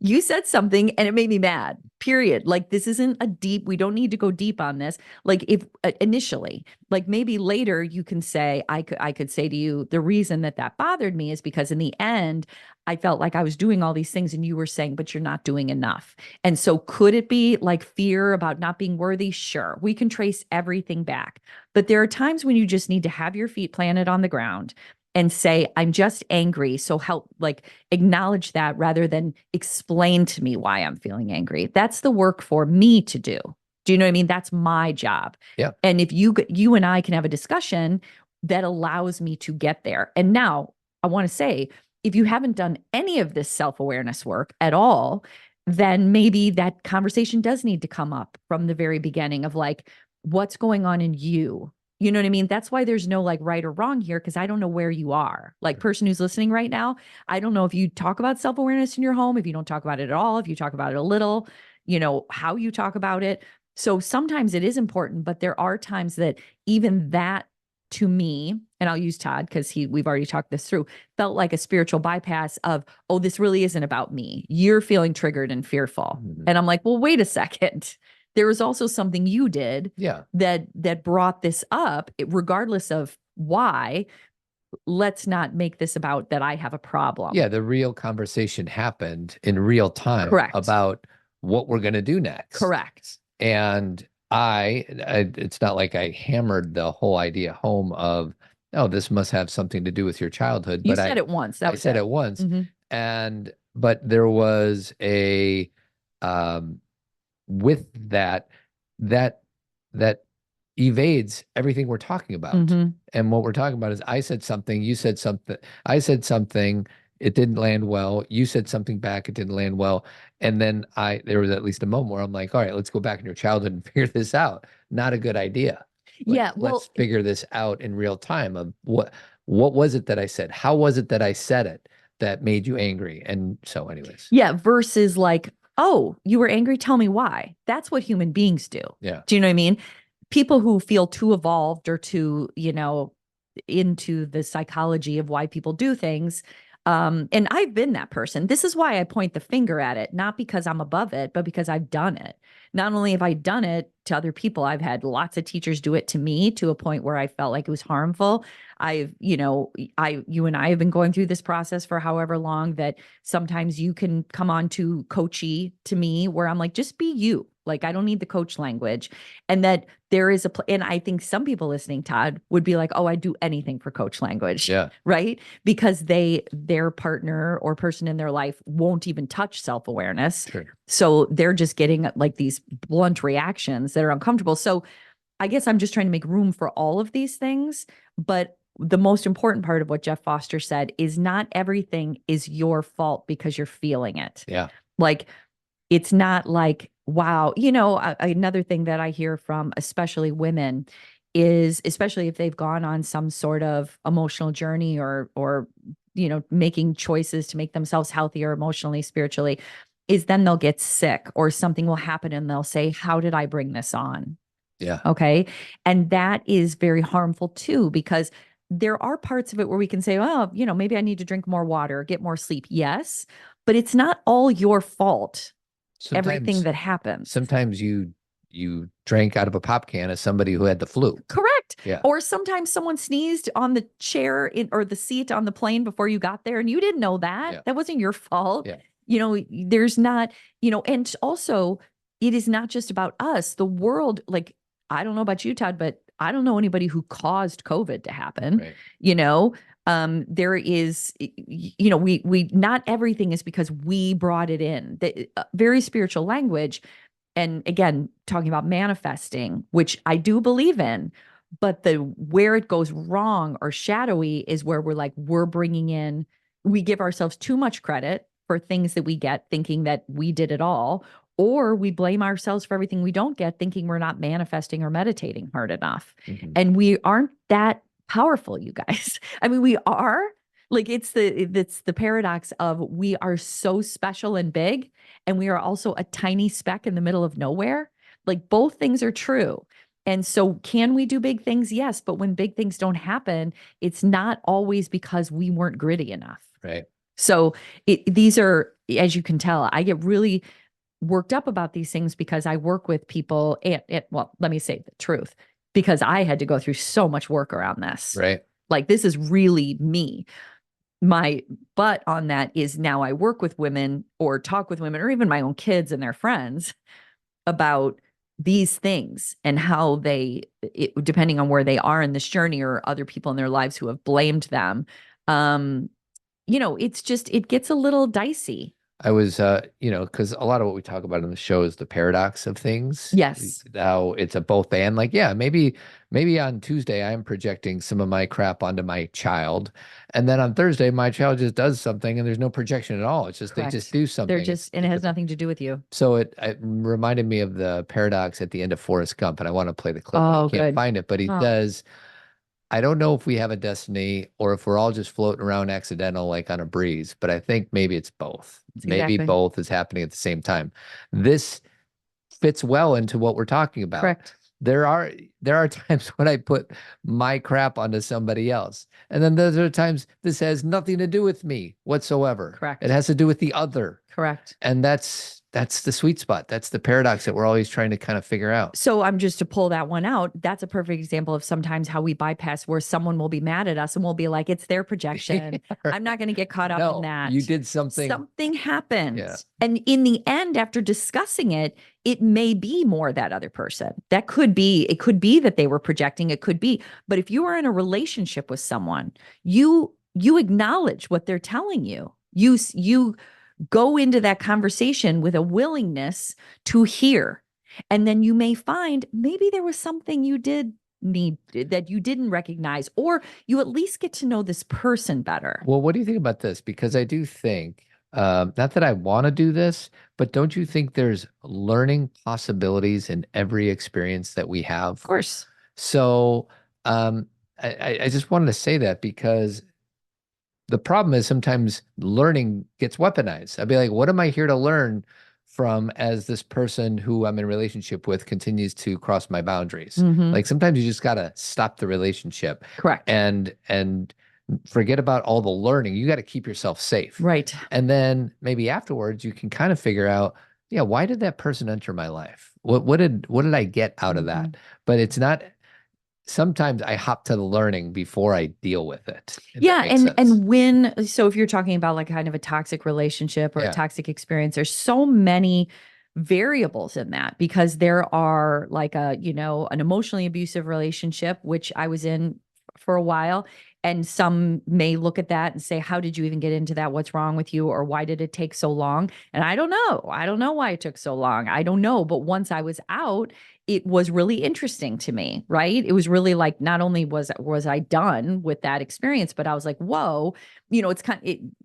You said something and it made me mad, period. Like, this isn't we don't need to go deep on this. Like if initially, like maybe later you can say, I could say to you, the reason that bothered me is because in the end, I felt like I was doing all these things and you were saying, but you're not doing enough. And so could it be like fear about not being worthy? Sure. We can trace everything back, but there are times when you just need to have your feet planted on the ground and say, I'm just angry. So help, like acknowledge that rather than explain to me why I'm feeling angry. That's the work for me to do. Do you know what I mean? That's my job. Yeah. And if you and I can have a discussion that allows me to get there. And now I want to say, if you haven't done any of this self-awareness work at all, then maybe that conversation does need to come up from the very beginning of like, what's going on in you? You know what I mean? That's why there's no like right or wrong here, because I don't know where you are. Like person who's listening right now, I don't know if you talk about self-awareness in your home, if you don't talk about it at all, if you talk about it a little, how you talk about it. So sometimes it is important, but there are times that even that to me, and I'll use Todd because we've already talked this through, felt like a spiritual bypass of, oh, this really isn't about me. You're feeling triggered and fearful. Mm-hmm. And I'm like, well, wait a second. There was also something you did that brought this up, regardless of why. Let's not make this about that I have a problem. Yeah, the real conversation happened in real time. Correct. About what we're going to do next. Correct. And it's not like I hammered the whole idea home of, oh, this must have something to do with your childhood. You said it once. I said it once. Mm-hmm. But there was with that evades everything we're talking about. Mm-hmm. And what we're talking about is I said something, you said something, I said something, it didn't land well. You said something back, it didn't land well. And then there was at least a moment where I'm like, all right, let's go back in your childhood and figure this out. Not a good idea. Let's figure this out in real time of what was it that I said? How was it that I said it that made you angry? And so anyways. Yeah. Versus like, oh, you were angry. Tell me why. That's what human beings do. Yeah. Do you know what I mean? People who feel too evolved or too, into the psychology of why people do things. And I've been that person. This is why I point the finger at it, not because I'm above it, but because I've done it. Not only have I done it to other people, I've had lots of teachers do it to me to a point where I felt like it was harmful. You and I have been going through this process for however long that sometimes you can come on to coachy to me where I'm like, just be you. Like, I don't need the coach language. And that there is and I think some people listening, Todd, would be like, oh, I'd do anything for coach language. Yeah. Right. Because their partner or person in their life won't even touch self-awareness. Sure. So they're just getting like these blunt reactions that are uncomfortable. So I guess I'm just trying to make room for all of these things. But the most important part of what Jeff Foster said is not everything is your fault because you're feeling it. Yeah. Like, it's not like, wow. Another thing that I hear from especially women is, especially if they've gone on some sort of emotional journey or making choices to make themselves healthier emotionally, spiritually, is then they'll get sick or something will happen and they'll say, how did I bring this on? Yeah. Okay. And that is very harmful too, because there are parts of it where we can say, oh, maybe I need to drink more water, get more sleep. Yes. But it's not all your fault. Everything that happens. Sometimes you you drank out of a pop can as somebody who had the flu. Correct. Yeah. Or sometimes someone sneezed on the chair or the seat on the plane before you got there and you didn't know that. Yeah. That wasn't your fault. Yeah. There's not, and also it is not just about us. The world, like, I don't know about you, Todd, but I don't know anybody who caused COVID to happen. Right. There is, we not everything is because we brought it in. Very spiritual language. And again, talking about manifesting, which I do believe in, but where it goes wrong or shadowy is where we're bringing in, we give ourselves too much credit for things that we get, thinking that we did it all, or we blame ourselves for everything we don't get, thinking we're not manifesting or meditating hard enough. Mhm. And we aren't that powerful, you guys. I mean, we are. Like, it's the paradox of we are so special and big, and we are also a tiny speck in the middle of nowhere. Like, both things are true. And so can we do big things? Yes. But when big things don't happen, it's not always because we weren't gritty enough. Right. So these are, as you can tell, I get really worked up about these things because I work with people well, let me say the truth, because I had to go through so much work around this. Right. Like, this is really me. My butt on that is now I work with women or talk with women or even my own kids and their friends about these things and how depending on where they are in this journey or other people in their lives who have blamed them, it's just, it gets a little dicey. I was, because a lot of what we talk about in the show is the paradox of things. Yes. How it's a both and. Like, yeah, maybe on Tuesday I'm projecting some of my crap onto my child, and then on Thursday my child just does something and there's no projection at all. It's just Correct. They just do something. And it has nothing to do with you. So it reminded me of the paradox at the end of Forrest Gump, and I want to play the clip. Oh, I can't good. find it, but he says, I don't know if we have a destiny or if we're all just floating around accidental, like on a breeze, but I think maybe it's both. Maybe both is happening at the same time. This fits well into what we're talking about. Correct. There are times when I put my crap onto somebody else. And then those are times this has nothing to do with me whatsoever. Correct. It has to do with the other. Correct. And that's the sweet spot. That's the paradox that we're always trying to kind of figure out. So I'm just to pull that one out. That's a perfect example of sometimes how we bypass where someone will be mad at us and we'll be like, it's their projection. Right. I'm not going to get caught up in that. You did something. Something happened. Yeah. And in the end, after discussing it, it may be more that other person. It could be that they were projecting. It could be. But if you are in a relationship with someone, you acknowledge what they're telling you. You go into that conversation with a willingness to hear. And then you may find maybe there was something you did need that you didn't recognize, or you at least get to know this person better. Well, what do you think about this? Because I do think, not that I want to do this, but don't you think there's learning possibilities in every experience that we have? Of course. So I just wanted to say that because the problem is sometimes learning gets weaponized. I'd be like, what am I here to learn from as this person who I'm in a relationship with continues to cross my boundaries? Mhm. Like, sometimes you just got to stop the relationship. Correct. And forget about all the learning. You got to keep yourself safe. Right. And then maybe afterwards you can kind of figure out, yeah, why did that person enter my life? What did I get out of that? But it's not. Sometimes I hop to the learning before I deal with it. Yeah. And so if you're talking about like kind of a toxic relationship or a toxic experience, there's so many variables in that, because there are like an emotionally abusive relationship, which I was in for a while. And some may look at that and say, how did you even get into that? What's wrong with you? Or why did it take so long? And I don't know. I don't know why it took so long. I don't know. But once I was out, it was really interesting to me, right? It was really like, not only was I done with that experience, but I was like, whoa, it's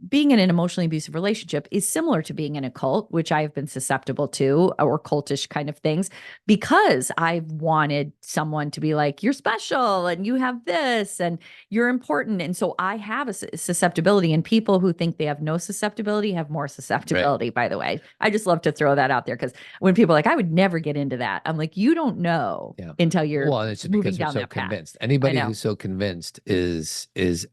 being in an emotionally abusive relationship is similar to being in a cult, which I've been susceptible to, or cultish kind of things, because I've wanted someone to be like, you're special and you have this and you're important. And so I have a susceptibility, and people who think they have no susceptibility have more susceptibility, by the way. I just love to throw that out there, because when people are like, I would never get into that, I'm like, you don't know until you're it's just because they're so convinced. Anybody who's so convinced is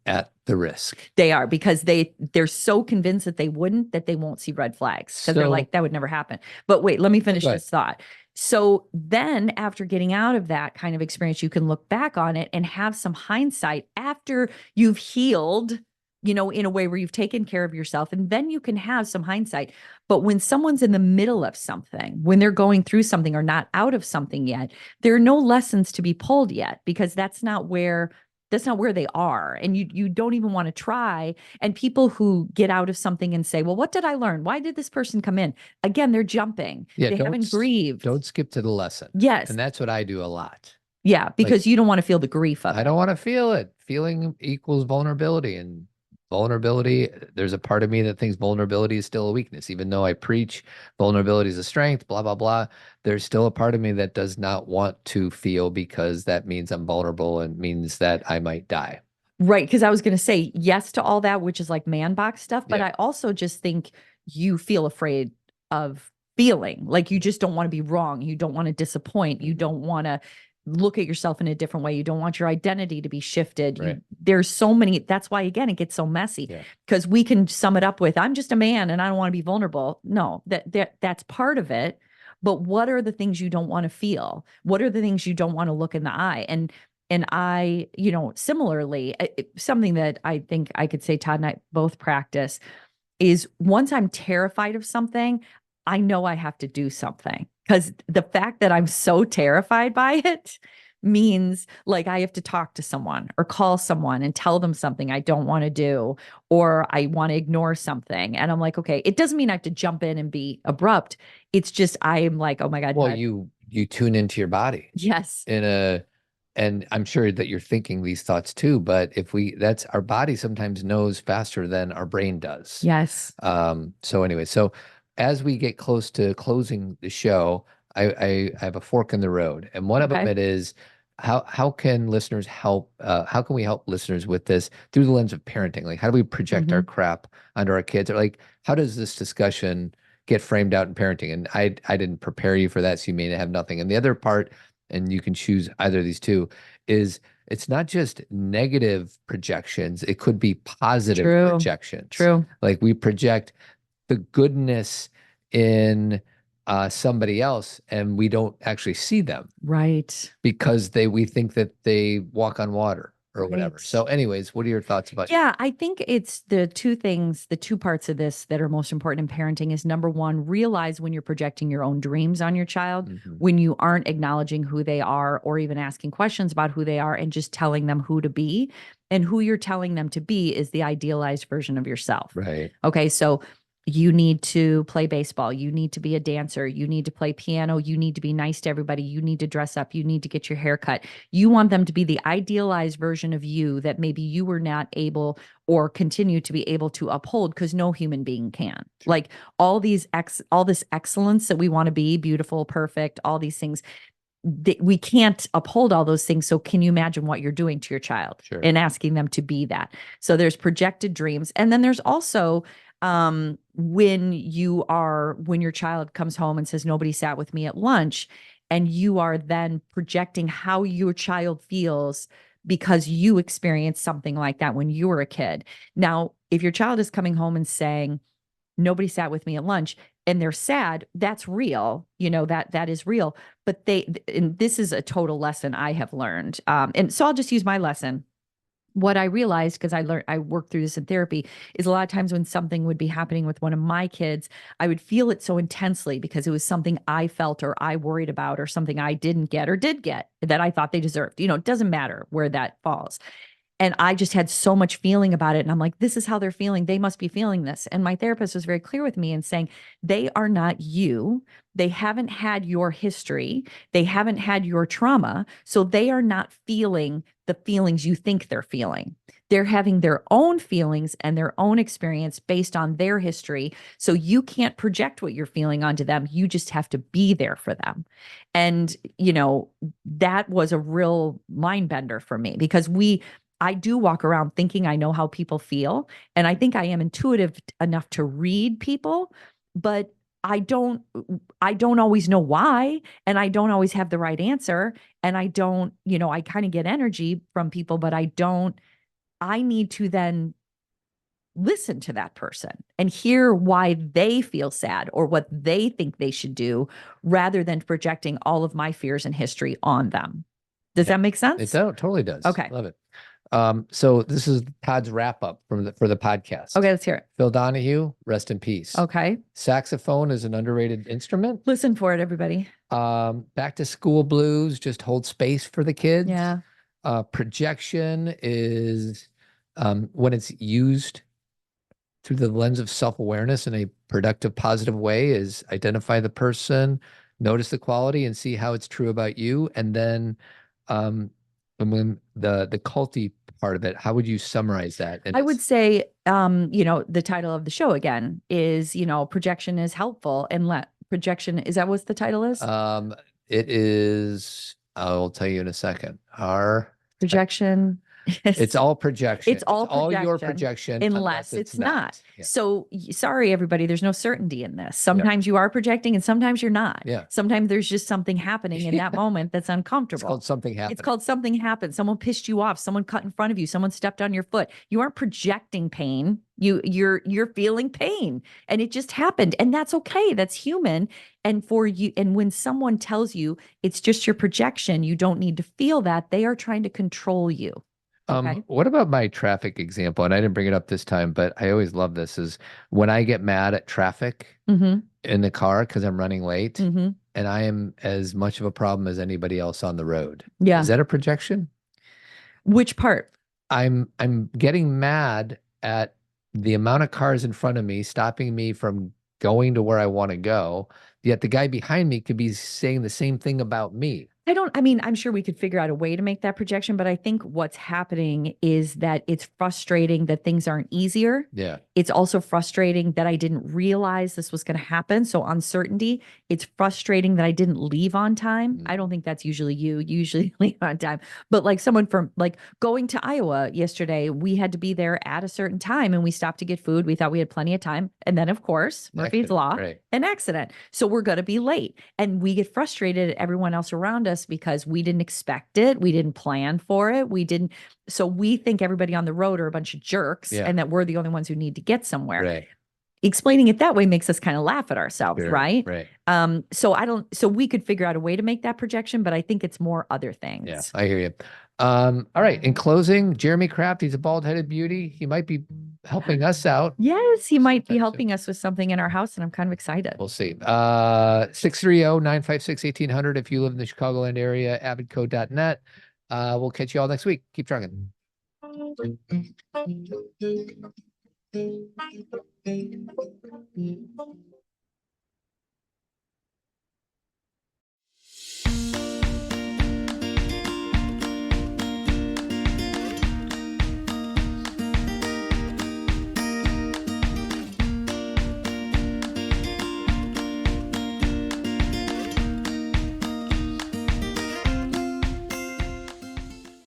at the risk. They are, because they're so convinced that they won't see red flags, because they're like, that would never happen. But wait, let me finish this thought. So then after getting out of that kind of experience, you can look back on it and have some hindsight after you've healed, in a way where you've taken care of yourself. And then you can have some hindsight. But when someone's in the middle of something, when they're going through something or not out of something yet, there are no lessons to be pulled yet, because that's not where they are. And you don't even want to try. And people who get out of something and say, well, what did I learn? Why did this person come in? Again, they're jumping. Yeah, They haven't grieved. Don't skip to the lesson. Yes. And that's what I do a lot. Yeah, because you don't want to feel the grief of it. I don't want to feel it. Feeling equals vulnerability, and vulnerability, there's a part of me that thinks vulnerability is still a weakness. Even though I preach vulnerability is a strength, blah, blah, blah, there's still a part of me that does not want to feel, because that means I'm vulnerable and means that I might die. Right. Because I was going to say yes to all that, which is like man box stuff. But Yeah. I also just think you feel afraid of feeling like you just don't want to be wrong. You don't want to disappoint. You don't want to look at yourself in a different way. You don't want your identity to be shifted. Right. There's so many. That's why, again, it gets so messy, because we can sum it up with, I'm just a man and I don't want to be vulnerable. No, that's part of it. But what are the things you don't want to feel? What are the things you don't want to look in the eye? And I, similarly, something that I think I could say Todd and I both practice is, once I'm terrified of something, I know I have to do something, because the fact that I'm so terrified by it means like I have to talk to someone or call someone and tell them something I don't want to do, or I want to ignore something. And I'm like, okay, it doesn't mean I have to jump in and be abrupt. It's just, I'm like, oh my God. Well, you tune into your body. Yes. And I'm sure that you're thinking these thoughts too, but that's our body sometimes knows faster than our brain does. Yes. So anyway, as we get close to closing the show, I have a fork in the road, and one of them is how can listeners help? How can we help listeners with this through the lens of parenting? Like, how do we project our crap onto our kids? Or like, how does this discussion get framed out in parenting? And I didn't prepare you for that, so you may have nothing. And the other part, and you can choose either of these two, is it's not just negative projections. It could be positive projections. True. Like, we project the goodness in somebody else, and we don't actually see them. Right. Because we think that they walk on water or whatever. So anyways, what are your thoughts about? Yeah, I think it's the two parts of this that are most important in parenting is, number one, realize when you're projecting your own dreams on your child, when you aren't acknowledging who they are or even asking questions about who they are and just telling them who to be. And who you're telling them to be is the idealized version of yourself. Right. Okay. So you need to play baseball. You need to be a dancer. You need to play piano. You need to be nice to everybody. You need to dress up. You need to get your hair cut. You want them to be the idealized version of you that maybe you were not able or continue to be able to uphold, because no human being can. Like all this excellence that we want to be, beautiful, perfect, all these things, we can't uphold all those things. So can you imagine what you're doing to your child and asking them to be that? So there's projected dreams. And then there's also when your child comes home and says, nobody sat with me at lunch, and you are then projecting how your child feels because you experienced something like that when you were a kid. Now, if your child is coming home and saying, nobody sat with me at lunch, and they're sad, that's real, that is real. But and this is a total lesson I have learned. And so I'll just use my lesson. What I realized, because I worked through this in therapy, is a lot of times when something would be happening with one of my kids, I would feel it so intensely because it was something I felt or I worried about or something I didn't get or did get that I thought they deserved. It doesn't matter where that falls. And I just had so much feeling about it. And I'm like, this is how they're feeling. They must be feeling this. And my therapist was very clear with me and saying, they are not you. They haven't had your history. They haven't had your trauma. So they are not feeling the feelings you think they're feeling. They're having their own feelings and their own experience based on their history. So you can't project what you're feeling onto them. You just have to be there for them. And, that was a real mind bender for me, because I do walk around thinking I know how people feel. And I think I am intuitive enough to read people, but I don't always know why. And I don't always have the right answer. And I don't, I kind of get energy from people, but I need to then listen to that person and hear why they feel sad or what they think they should do rather than projecting all of my fears and history on them. Does that make sense? It totally does. Okay. Love it. So this is Todd's wrap up for the podcast. Okay, let's hear it. Phil Donahue, rest in peace. Okay. Saxophone is an underrated instrument. Listen for it, everybody. Back to school blues, just hold space for the kids. Yeah. Projection is when it's used through the lens of self-awareness in a productive, positive way, is identify the person, notice the quality, and see how it's true about you. And then when the culty part of it, how would you summarize that? And I would say, the title of the show again is, projection is helpful and projection, is that what the title is? It is, I'll tell you in a second. Projection. It's all projection. It's all your projection unless it's not. Yeah. So sorry, everybody, there's no certainty in this. Sometimes you are projecting and sometimes you're not. Yeah. Sometimes there's just something happening in that moment that's uncomfortable. It's called something happened. It's called something happened. Someone pissed you off. Someone cut in front of you. Someone stepped on your foot. You aren't projecting pain. You're feeling pain and it just happened. And that's okay. That's human. And for you, and when someone tells you it's just your projection, you don't need to feel that. They are trying to control you. Okay. What about my traffic example? And I didn't bring it up this time, but I always love this is when I get mad at traffic in the car because I'm running late and I am as much of a problem as anybody else on the road. Yeah. Is that a projection? Which part? I'm getting mad at the amount of cars in front of me stopping me from going to where I want to go. Yet the guy behind me could be saying the same thing about me. I'm sure we could figure out a way to make that projection, but I think what's happening is that it's frustrating that things aren't easier. Yeah. It's also frustrating that I didn't realize this was going to happen. So uncertainty, it's frustrating that I didn't leave on time. I don't think that's usually you. You usually leave on time, but like someone from going to Iowa yesterday, we had to be there at a certain time and we stopped to get food. We thought we had plenty of time. And then of course, Murphy's Law, an accident. So we're going to be late and we get frustrated at everyone else around us because we didn't expect it. We didn't plan for it. So we think everybody on the road are a bunch of jerks and that we're the only ones who need to get somewhere. Right. Explaining it that way makes us kind of laugh at ourselves, right? Right. So we could figure out a way to make that projection, but I think it's more other things. Yeah, I hear you. All right. In closing, Jeremy Kraft, he's a bald-headed beauty. He might be helping us out. Yes, he might be helping us with something in our house, and I'm kind of excited. We'll see. 630-956-1800 if you live in the Chicagoland area, avidco.net. We'll catch you all next week. Keep trucking.